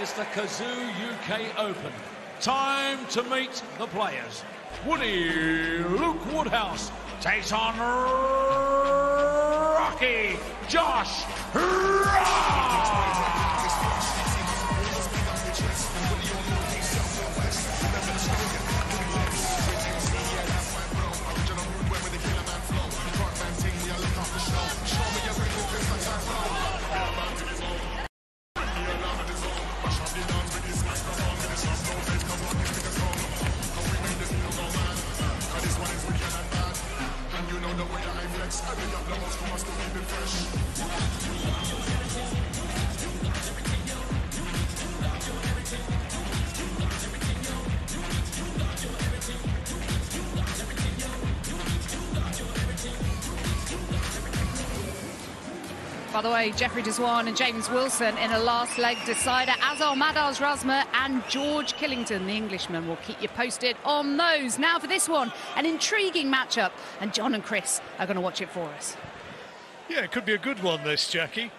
is the Cazoo UK Open. Time to meet the players. Luke Woodhuse takes on Rocky Josh Rock. By the way, Jeffrey Deswan and James Wilson in a last leg decider, as are Madars Razma and George Killington. The Englishman will keep you posted on those. Now for this one, an intriguing matchup, and John and Chris are going to watch it for us. Yeah, it could be a good one, this, Jackie.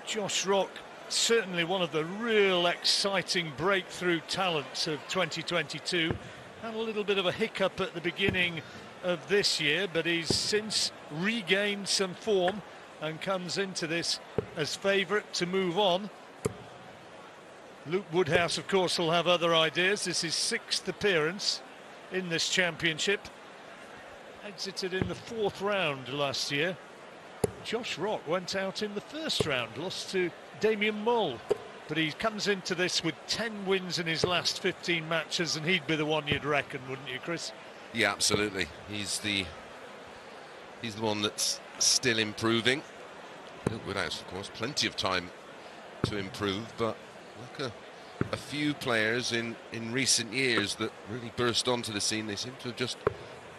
Josh Rock, certainly one of the real exciting breakthrough talents of 2022. Had a little bit of a hiccup at the beginning of this year, but he's since regained some form and comes into this as favourite to move on. Luke Woodhuse, of course, will have other ideas. This is his 6th appearance in this championship. Exited in the 4th round last year. Josh Rock went out in the 1st round, lost to Damien Mull. But he comes into this with 10 wins in his last 15 matches, and he'd be the one you'd reckon, wouldn't you, Chris? Yeah, absolutely. He's the one that's still improving. Without, of course, plenty of time to improve, but look, a few players in recent years that really burst onto the scene, they seem to have just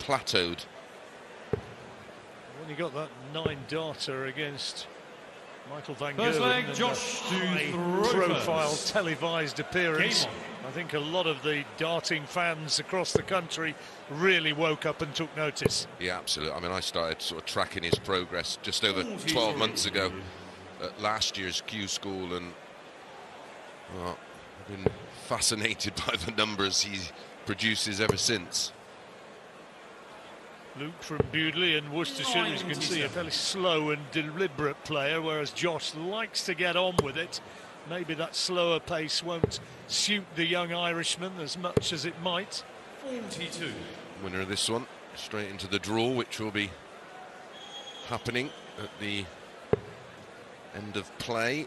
plateaued. When he got that 9-darter against Michael van First Gerwen, leg, Josh high-profile televised appearance, I think a lot of the darting fans across the country really woke up and took notice. Yeah, absolutely. I mean, I started sort of tracking his progress just over 12 months ago at last year's Q School, and well, I've been fascinated by the numbers he produces ever since. Luke from Bewdley in Worcestershire, as you can see, a fairly slow and deliberate player, whereas Josh likes to get on with it. Maybe that slower pace won't suit the young Irishman as much as it might. 42. Winner of this one, straight into the draw, which will be happening at the end of play.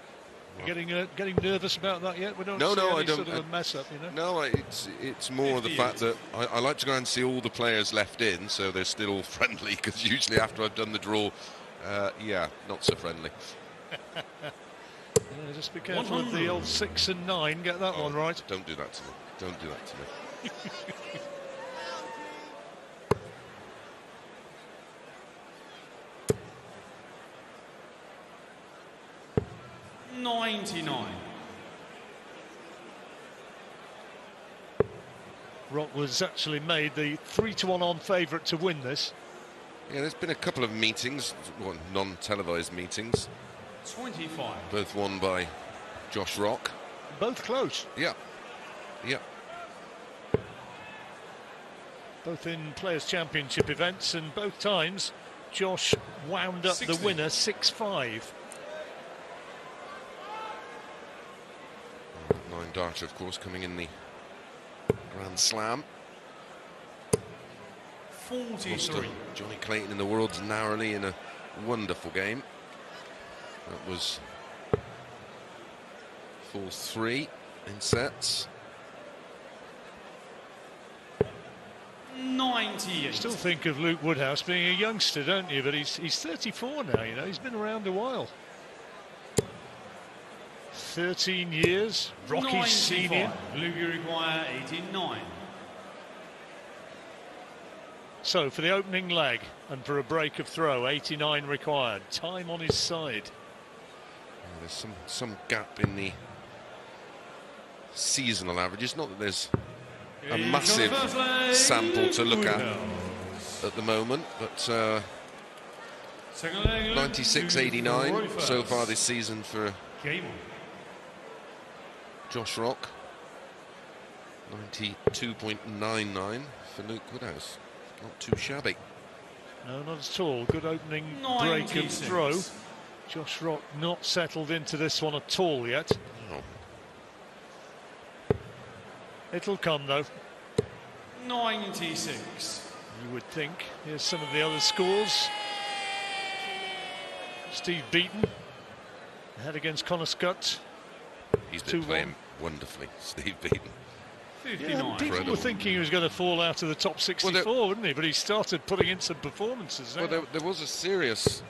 You're getting nervous about that yet? We don't no, see no, any I don't. sort of a mess up, you know? No, it's more the fact that I like to go and see all the players left in, so they're still all friendly, because usually after I've done the draw, yeah, not so friendly. Yeah, just be careful with the old 6 and 9. Get that one right. Don't do that to me. Don't do that to me. 99. Rock was actually made the 3-1 on favourite to win this. Yeah, there's been a couple of meetings, well, non-televised meetings. 25. Both won by Josh Rock. Both close. Yeah. Yeah. Both in Players' Championship events, and both times Josh wound up 60. the winner 6-5. 9-darter, of course, coming in the Grand Slam. 43. Johnny Clayton in the world's narrowly in a wonderful game. That was 4-3 in sets. 98. Still think of Luke Woodhuse being a youngster, don't you? But he's 34 now, you know. He's been around a while. 13 years, Rocky 95. senior. Luke, you require 89. So for the opening leg and for a break of throw, 89 required. Time on his side. Yeah, there's some gap in the seasonal averages. Not that there's a massive sample to look at the moment, but 96-89 so far this season for Josh Rock. 92.99 for Luke Woodhouse. Not too shabby. No, not at all. Good opening break and throw. Josh Rock not settled into this one at all yet. Oh. It'll come though. 96. You would think. Here's some of the other scores. Steve Beaton ahead against Connor Scott. He's been playing wonderfully, Steve Beaton. 59. Yeah, people were thinking he was going to fall out of the top 64, wouldn't he? But he started putting in some performances. Well, there was a serious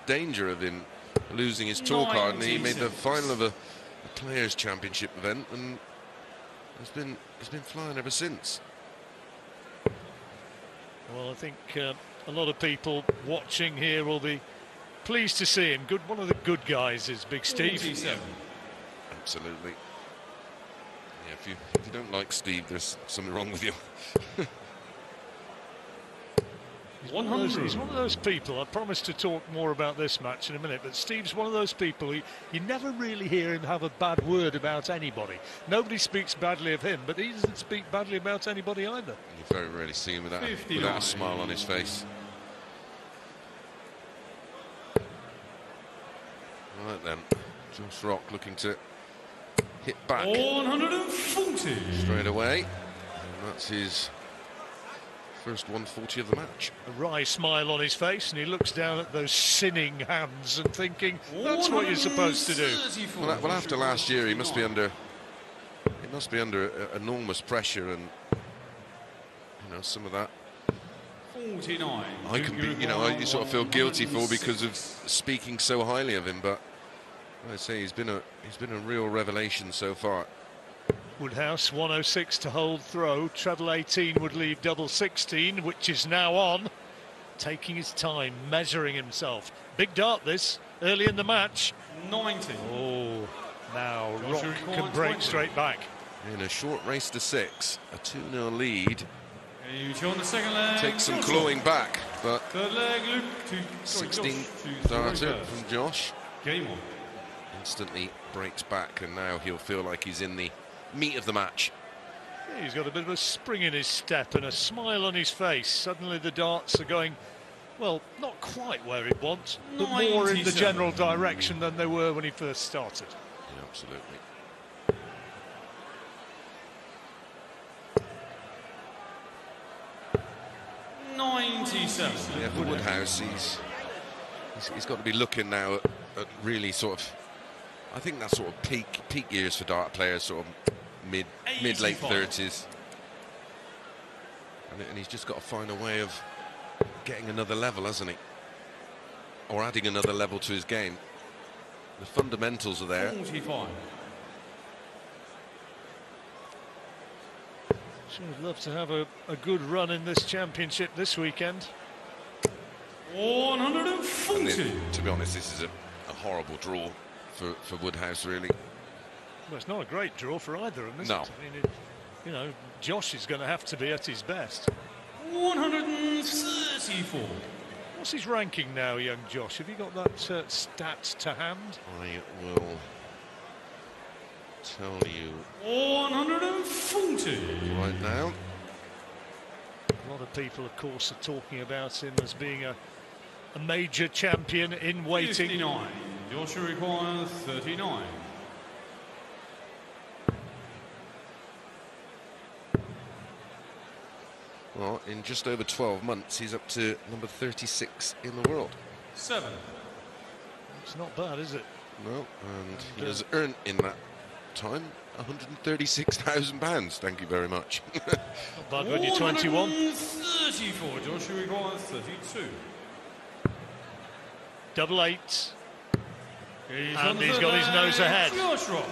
danger of him losing his tour card, and he made the final of a Players' Championship event, and he's been flying ever since. Well, I think a lot of people watching here will be pleased to see him. One of the good guys is Big Steve. 47. Absolutely. Yeah, if you don't like Steve, there's something wrong with you. He's one of those people. I promise to talk more about this match in a minute, but Steve's one of those people you never really hear him have a bad word about anybody. Nobody speaks badly of him, but he doesn't speak badly about anybody either. You very rarely see him without a smile on his face. Right then, Josh Rock looking to hit back 140 straight away, and that's his first 140 of the match. A wry smile on his face, and he looks down at those sinning hands and thinking, that's what you're supposed to do. Well, after last year, he must be under enormous pressure, and some of that 49. I can be, you sort of feel guilty for because of speaking so highly of him, but I say he's been a real revelation so far. Woodhouse 106 to hold throw. Treble 18 would leave double 16, which is now on. Taking his time, measuring himself. Big dart this, early in the match. 90. Oh, now Rock can break straight back. In a short race to 6, a 2-0 lead. On the second leg. Takes some clawing back, but third leg, Luke. 16 darter from Josh. Game on. Instantly breaks back, and now he'll feel like he's in the meat of the match. Yeah, he's got a bit of a spring in his step and a smile on his face. Suddenly the darts are going, well, not quite where he wants, but more in the general direction than they were when he first started. Yeah, absolutely. Yeah, for Woodhouse, he's got to be looking now at really sort of, I think that's sort of peak years for dart players, sort of mid late 30s, and he's just got to find a way of getting another level, hasn't he, or adding another level to his game. The fundamentals are there. 45. Sure would love to have a good run in this championship this weekend. 140. To be honest, this is a horrible draw for Woodhouse, really. Well, it's not a great draw for either of them, is it? I mean, Josh is going to have to be at his best. 134. What's his ranking now, young Josh? Have you got that stat to hand? I will tell you 140 right now. A lot of people, of course, are talking about him as being a major champion in waiting. 59. Joshua requires 39. Well, in just over 12 months, he's up to number 36 in the world. 7. It's not bad, is it? No, and he has earned in that time £136,000. Thank you very much. Not bad when you're 21. 34. Joshua requires 32. Double 8. And he's got his nose ahead. Josh Rock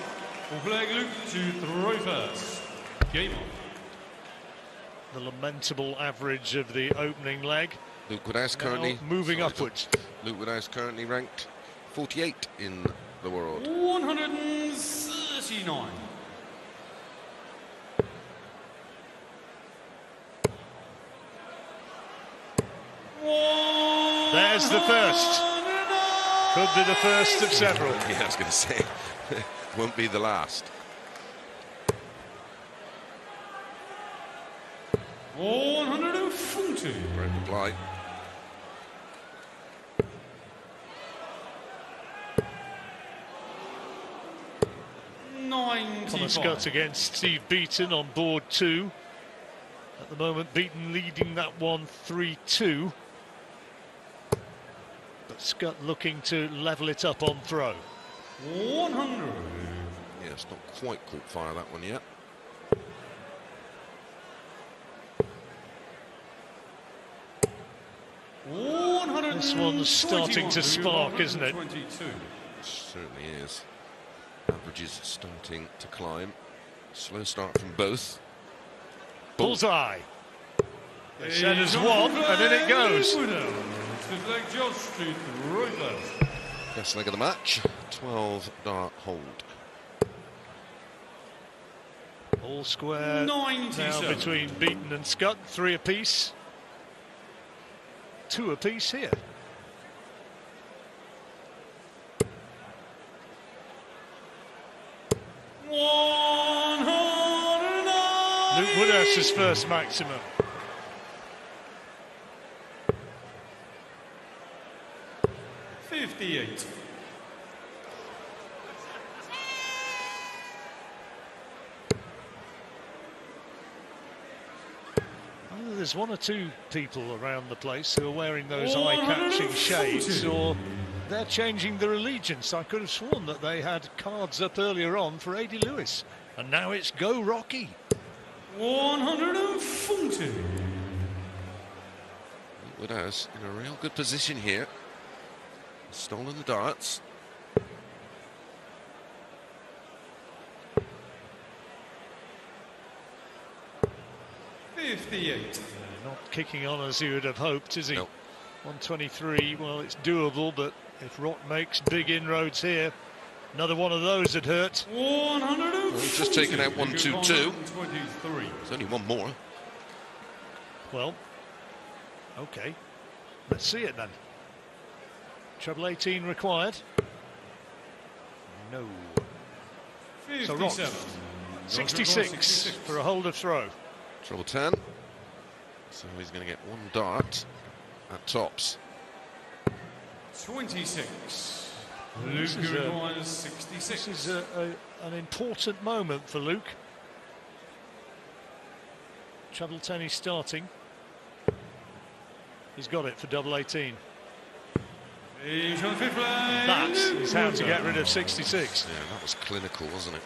will flag Luke to throw first. Game on. The lamentable average of the opening leg. Luke Woodhouse currently moving upwards. Luke Woodhouse currently ranked 48 in the world. 139. There's the first. Could be the first of several. Yeah, I was going to say, won't be the last. 140. Great reply. Connor Scott against Steve Beaton on board 2. At the moment, Beaton leading that one 3-2. But Scott looking to level it up on throw. 100. Yeah, it's not quite caught fire, that one yet. This one's starting to spark, isn't it? It certainly is. Averages starting to climb. Slow start from both. Bullseye. They said as one, and in it goes. Best leg of the match. 12 dart hold. All square now between Beaton and Scott. 3 apiece. 2 apiece here. Luke Woodhouse's first maximum. $58. There's 1 or 2 people around the place who are wearing those eye-catching shades, or they're changing their allegiance. I could have sworn that they had cards up earlier on for A.D. Lewis, and now it's Go Rocky. 140. Woodhouse in a real good position here. Stolen the darts. Not kicking on as you would have hoped, is he? Nope. 123, well, it's doable, but if Rock makes big inroads here, another one of those would hurt. 140. Well, he's just taken out 1-2-2. There's only one more. Well, okay, let's see it then. Treble 18 required. No. So Rock, 66 for a hold of throw. Treble 10. So he's going to get 1 dart at tops. 26. This Luke is requires 66. This is an important moment for Luke. Treble 10 he's starting. He's got it for double 18. That is how to get rid of 66. Yeah, that was clinical, wasn't it?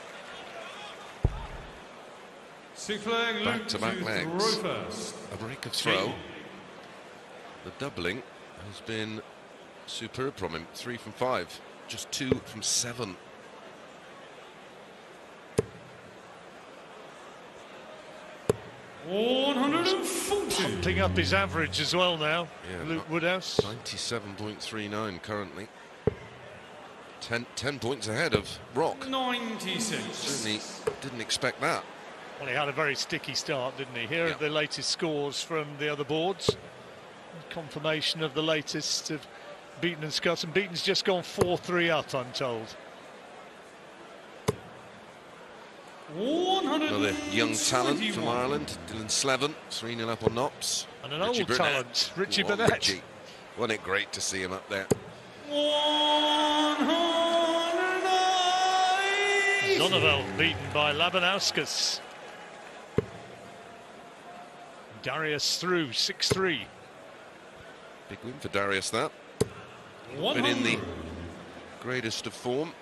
Back-to-back legs. A break of throw. The doubling has been superb from him. 3 from 5. Just 2 from 7. Pumping up his average as well now, Yeah, Luke Woodhouse. 97.39 currently. 10 points ahead of Rock. 96. Certainly didn't expect that. Well, he had a very sticky start, didn't he? Here are the latest scores from the other boards. Confirmation of the latest of Beaton and Scott, and Beaton's just gone 4-3 up, I'm told. Another young talent from Ireland, Dylan Slevin, 3-0 up on Nops. And an old talent, Richie Burnett. Richie. Wasn't it great to see him up there? 109. Zonneveld beaten by Labanauskas. Darius through 6-3. Big win for Darius, that. Been in the greatest of form.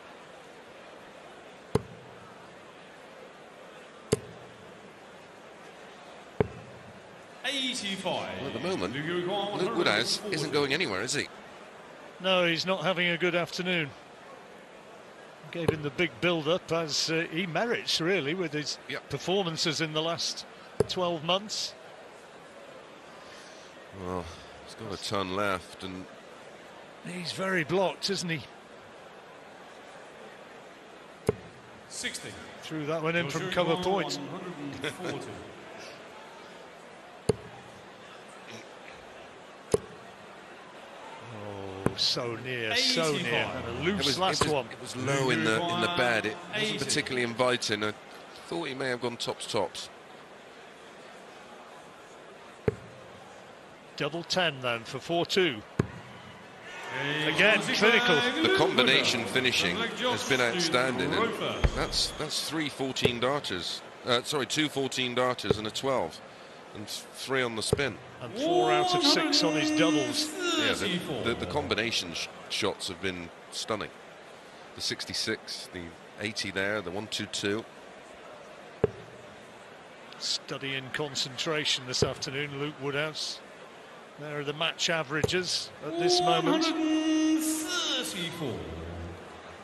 Well, at the moment, Luke Woodhouse isn't going anywhere, is he? No, he's not having a good afternoon. Gave him the big build-up, as he merits, really, with his performances in the last 12 months. Well, he's got a ton left, and he's very blocked, isn't he? 60. Threw that one in from cover point. Oh, so near, so near. And a loose last one. It was low in the bed. It wasn't particularly inviting. I thought he may have gone tops. Double 10 then for 4-2. Again, clinical. The combination finishing has been outstanding. And that's 3 14 darters. Sorry, 2 14 darters and a 12, and 3 on the spin. And 4 out of 6 on his doubles. Yeah, the combination shots have been stunning. The 66, the 80 there, the 1-2-2. Studying concentration this afternoon, Luke Woodhouse. There are the match averages at this moment. 134.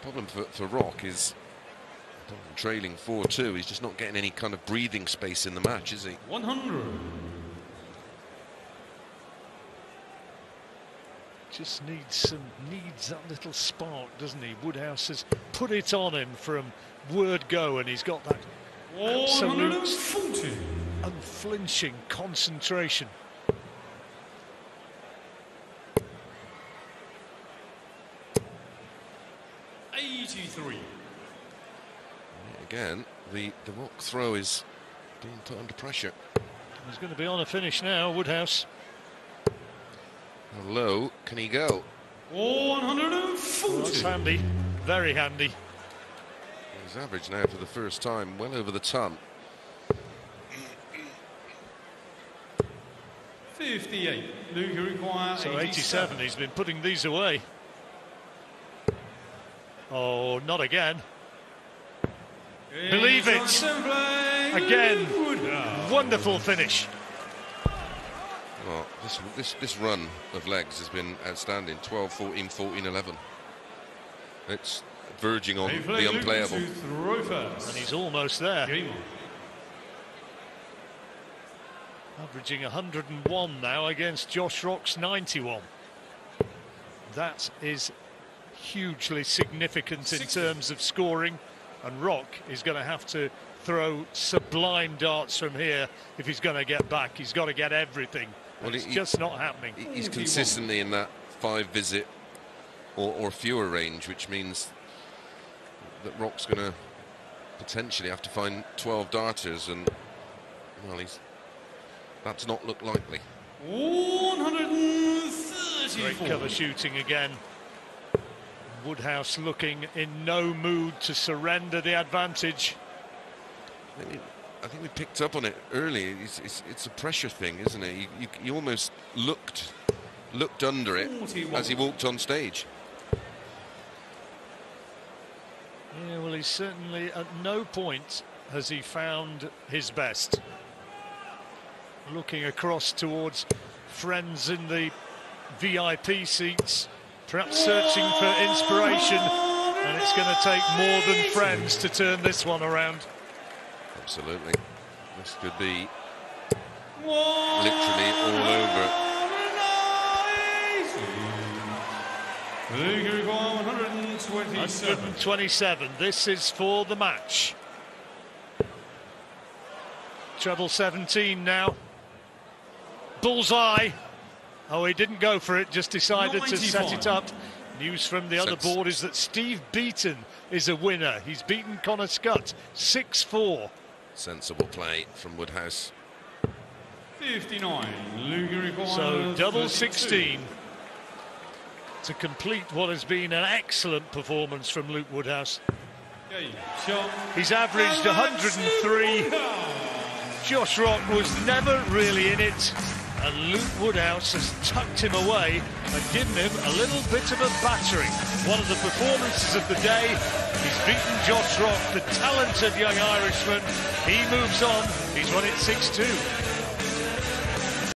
Problem for Rock is trailing 4-2. He's just not getting any kind of breathing space in the match, is he? 100. Just needs that little spark, doesn't he? Woodhouse has put it on him from word go, and he's got that absolute unflinching concentration. Again, the Rock throw is being put under pressure. He's going to be on a finish now, Woodhouse. How low can he go? 140. Well, that's handy, very handy. He's average now for the first time, well over the ton. 58. Luke, you require So 87, he's been putting these away. Oh, not again. Believe it. Again, wonderful finish. Well, this run of legs has been outstanding. 12, 14, 14, 11. It's verging on the unplayable. And he's almost there. Averaging 101 now against Josh Rock's 91. That is hugely significant in terms of scoring, and Rock is going to have to throw sublime darts from here if he's going to get back. He's got to get everything. Well, it's just not happening. He's consistently in that 5 visit or fewer range, which means that Rock's going to potentially have to find 12 darters, and well, that's not look likely. 134. Great cover shooting again. Woodhouse looking in no mood to surrender the advantage. I think we picked up on it early. It's a pressure thing, isn't it? You almost looked under it 41. As he walked on stage. Yeah, well, he's certainly at no point has he found his best. Looking across towards friends in the VIP seats, perhaps searching for inspiration, and it's going to take more than friends to turn this one around. Absolutely. This could be literally all over. 127. This is for the match. Treble 17 now. Bullseye. Oh, he didn't go for it, just decided to set it up. News from the other board is that Steve Beaton is a winner. He's beaten Connor Scott 6-4. Sensible play from Woodhouse. 59. So double 16 to complete what has been an excellent performance from Luke Woodhouse. He's averaged 103. Josh Rock was never really in it, and Luke Woodhouse has tucked him away and given him a little bit of a battering. One of the performances of the day. He's beaten Josh Rock, the talented young Irishman. He moves on. He's won it 6-2.